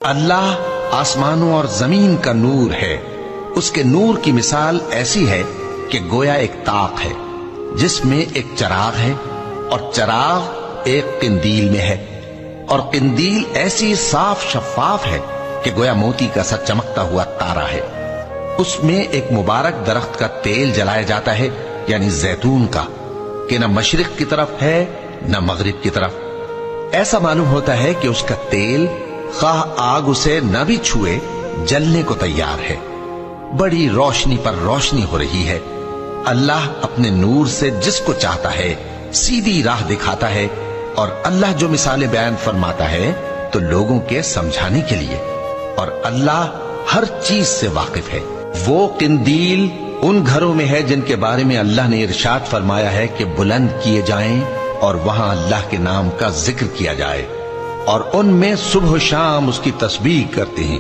اللہ آسمانوں اور زمین کا نور ہے۔ اس کے نور کی مثال ایسی ہے کہ گویا ایک طاق ہے جس میں ایک چراغ ہے، اور چراغ ایک قندیل میں ہے، اور قندیل ایسی صاف شفاف ہے کہ گویا موتی کا سا چمکتا ہوا تارا ہے۔ اس میں ایک مبارک درخت کا تیل جلایا جاتا ہے، یعنی زیتون کا، کہ نہ مشرق کی طرف ہے نہ مغرب کی طرف۔ ایسا معلوم ہوتا ہے کہ اس کا تیل خواہ آگ اسے نہ بھی چھوئے جلنے کو تیار ہے۔ بڑی روشنی پر روشنی ہو رہی ہے۔ اللہ اپنے نور سے جس کو چاہتا ہے سیدھی راہ دکھاتا ہے، اور اللہ جو مثالیں بیان فرماتا ہے تو لوگوں کے سمجھانے کے لیے، اور اللہ ہر چیز سے واقف ہے۔ وہ قندیل ان گھروں میں ہے جن کے بارے میں اللہ نے ارشاد فرمایا ہے کہ بلند کیے جائیں اور وہاں اللہ کے نام کا ذکر کیا جائے، اور ان میں صبح و شام اس کی تسبیح کرتے ہیں۔